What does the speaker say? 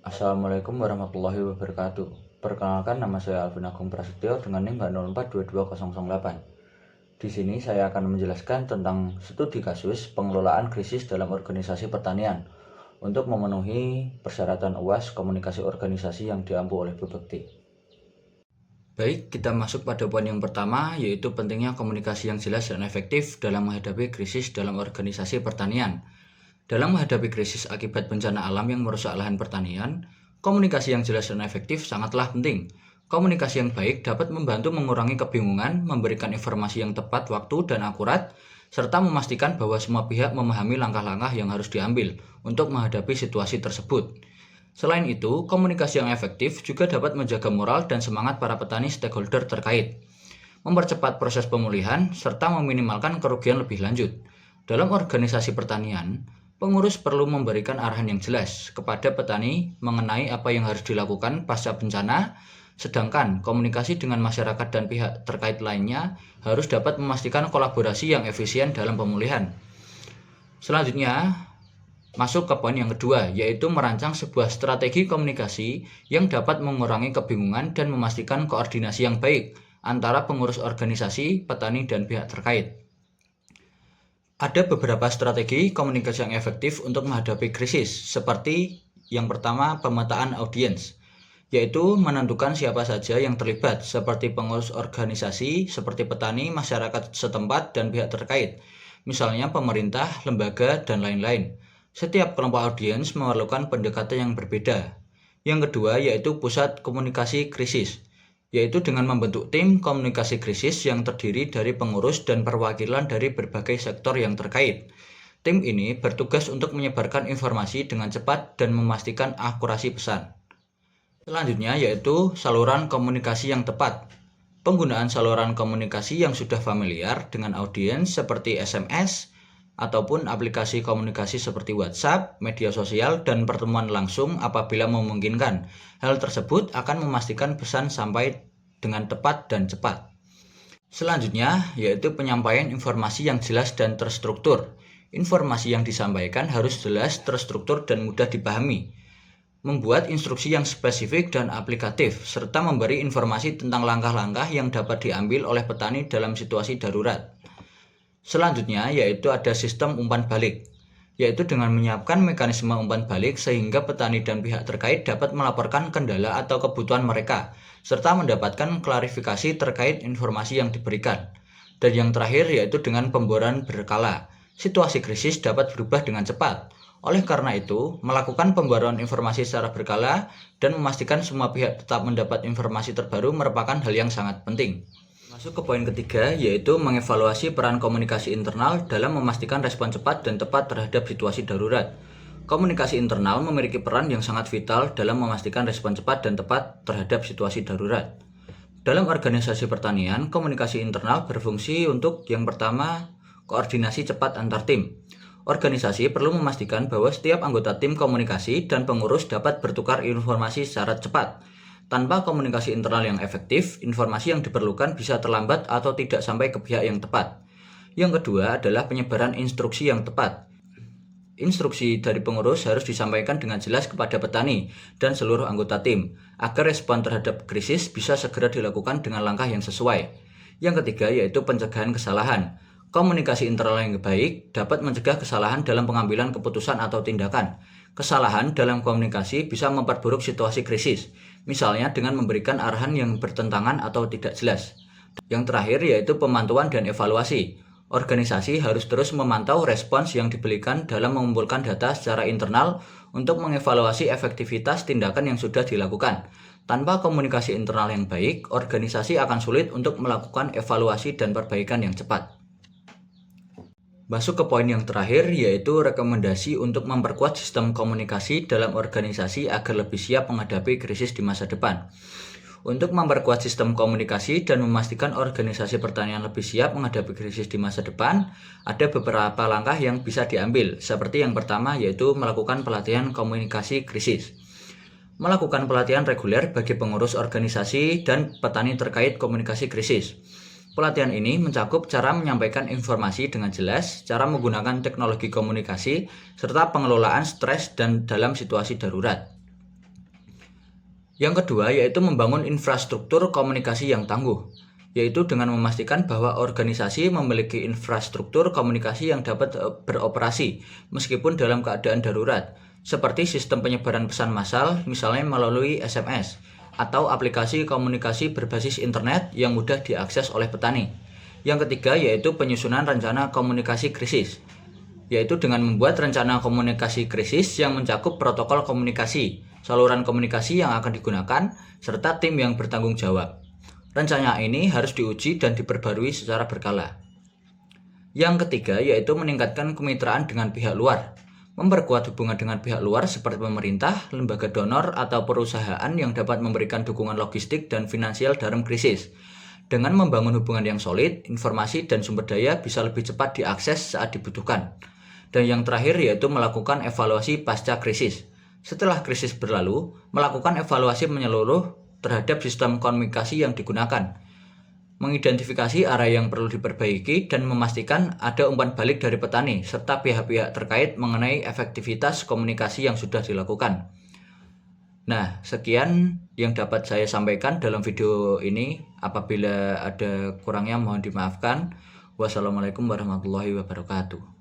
Assalamualaikum warahmatullahi wabarakatuh. Perkenalkan, nama saya Alvin Agung Prasetyo dengan NIM 04222008. Di sini saya akan menjelaskan tentang studi kasus pengelolaan krisis dalam organisasi pertanian untuk memenuhi persyaratan UAS komunikasi organisasi yang diampu oleh Bu Bekti. Baik, kita masuk pada poin yang pertama, yaitu pentingnya komunikasi yang jelas dan efektif dalam menghadapi krisis dalam organisasi pertanian. Dalam menghadapi krisis akibat bencana alam yang merusak lahan pertanian, komunikasi yang jelas dan efektif sangatlah penting. Komunikasi yang baik dapat membantu mengurangi kebingungan, memberikan informasi yang tepat waktu dan akurat, serta memastikan bahwa semua pihak memahami langkah-langkah yang harus diambil untuk menghadapi situasi tersebut. Selain itu, komunikasi yang efektif juga dapat menjaga moral dan semangat para petani stakeholder terkait, mempercepat proses pemulihan, serta meminimalkan kerugian lebih lanjut. Dalam organisasi pertanian, pengurus perlu memberikan arahan yang jelas kepada petani mengenai apa yang harus dilakukan pasca bencana, sedangkan komunikasi dengan masyarakat dan pihak terkait lainnya harus dapat memastikan kolaborasi yang efisien dalam pemulihan. Selanjutnya, masuk ke poin yang kedua, yaitu merancang sebuah strategi komunikasi yang dapat mengurangi kebingungan dan memastikan koordinasi yang baik antara pengurus organisasi, petani, dan pihak terkait. Ada beberapa strategi komunikasi yang efektif untuk menghadapi krisis, seperti yang pertama, pemetaan audiens, yaitu menentukan siapa saja yang terlibat, seperti pengurus organisasi, seperti petani, masyarakat setempat, dan pihak terkait, misalnya pemerintah, lembaga, dan lain-lain. Setiap kelompok audiens memerlukan pendekatan yang berbeda. Yang kedua yaitu pusat komunikasi krisis, yaitu dengan membentuk tim komunikasi krisis yang terdiri dari pengurus dan perwakilan dari berbagai sektor yang terkait. Tim ini bertugas untuk menyebarkan informasi dengan cepat dan memastikan akurasi pesan. Selanjutnya yaitu saluran komunikasi yang tepat. Penggunaan saluran komunikasi yang sudah familiar dengan audiens seperti SMS, ataupun aplikasi komunikasi seperti WhatsApp, media sosial, dan pertemuan langsung apabila memungkinkan. Hal tersebut akan memastikan pesan sampai dengan tepat dan cepat. Selanjutnya, yaitu penyampaian informasi yang jelas dan terstruktur. Informasi yang disampaikan harus jelas, terstruktur, dan mudah dipahami. Membuat instruksi yang spesifik dan aplikatif, serta memberi informasi tentang langkah-langkah yang dapat diambil oleh petani dalam situasi darurat. Selanjutnya yaitu ada sistem umpan balik, yaitu dengan menyiapkan mekanisme umpan balik sehingga petani dan pihak terkait dapat melaporkan kendala atau kebutuhan mereka, serta mendapatkan klarifikasi terkait informasi yang diberikan. Dan yang terakhir yaitu dengan pemboran berkala. Situasi krisis dapat berubah dengan cepat. Oleh karena itu, melakukan pembaruan informasi secara berkala dan memastikan semua pihak tetap mendapat informasi terbaru merupakan hal yang sangat penting. Masuk ke poin ketiga, yaitu mengevaluasi peran komunikasi internal dalam memastikan respon cepat dan tepat terhadap situasi darurat. Komunikasi internal memiliki peran yang sangat vital dalam memastikan respon cepat dan tepat terhadap situasi darurat. Dalam organisasi pertanian, komunikasi internal berfungsi untuk yang pertama, koordinasi cepat antar tim. Organisasi perlu memastikan bahwa setiap anggota tim komunikasi dan pengurus dapat bertukar informasi secara cepat. Tanpa komunikasi internal yang efektif, informasi yang diperlukan bisa terlambat atau tidak sampai ke pihak yang tepat. Yang kedua adalah penyebaran instruksi yang tepat. Instruksi dari pengurus harus disampaikan dengan jelas kepada petani dan seluruh anggota tim, agar respon terhadap krisis bisa segera dilakukan dengan langkah yang sesuai. Yang ketiga yaitu pencegahan kesalahan. Komunikasi internal yang baik dapat mencegah kesalahan dalam pengambilan keputusan atau tindakan. Kesalahan dalam komunikasi bisa memperburuk situasi krisis, misalnya dengan memberikan arahan yang bertentangan atau tidak jelas. Yang terakhir yaitu pemantauan dan evaluasi. Organisasi harus terus memantau respons yang diberikan dalam mengumpulkan data secara internal untuk mengevaluasi efektivitas tindakan yang sudah dilakukan. Tanpa komunikasi internal yang baik, organisasi akan sulit untuk melakukan evaluasi dan perbaikan yang cepat. Masuk ke poin yang terakhir yaitu rekomendasi untuk memperkuat sistem komunikasi dalam organisasi agar lebih siap menghadapi krisis di masa depan. Untuk memperkuat sistem komunikasi dan memastikan organisasi pertanian lebih siap menghadapi krisis di masa depan, ada beberapa langkah yang bisa diambil. Seperti yang pertama yaitu melakukan pelatihan komunikasi krisis. Melakukan pelatihan reguler bagi pengurus organisasi dan petani terkait komunikasi krisis. Pelatihan ini mencakup cara menyampaikan informasi dengan jelas, cara menggunakan teknologi komunikasi, serta pengelolaan stres dan dalam situasi darurat. Yang kedua yaitu membangun infrastruktur komunikasi yang tangguh, yaitu dengan memastikan bahwa organisasi memiliki infrastruktur komunikasi yang dapat beroperasi meskipun dalam keadaan darurat, seperti sistem penyebaran pesan massal misalnya melalui SMS, atau aplikasi komunikasi berbasis internet yang mudah diakses oleh petani. Yang ketiga yaitu penyusunan rencana komunikasi krisis, yaitu dengan membuat rencana komunikasi krisis yang mencakup protokol komunikasi, saluran komunikasi yang akan digunakan, serta tim yang bertanggung jawab. Rencana ini harus diuji dan diperbarui secara berkala. Yang ketiga yaitu meningkatkan kemitraan dengan pihak luar, memperkuat hubungan dengan pihak luar seperti pemerintah, lembaga donor, atau perusahaan yang dapat memberikan dukungan logistik dan finansial dalam krisis. Dengan membangun hubungan yang solid, informasi dan sumber daya bisa lebih cepat diakses saat dibutuhkan. Dan yang terakhir yaitu melakukan evaluasi pasca krisis. Setelah krisis berlalu, melakukan evaluasi menyeluruh terhadap sistem komunikasi yang digunakan, mengidentifikasi area yang perlu diperbaiki, dan memastikan ada umpan balik dari petani serta pihak-pihak terkait mengenai efektivitas komunikasi yang sudah dilakukan. Nah, sekian yang dapat saya sampaikan dalam video ini. Apabila ada kurangnya mohon dimaafkan. Wassalamualaikum warahmatullahi wabarakatuh.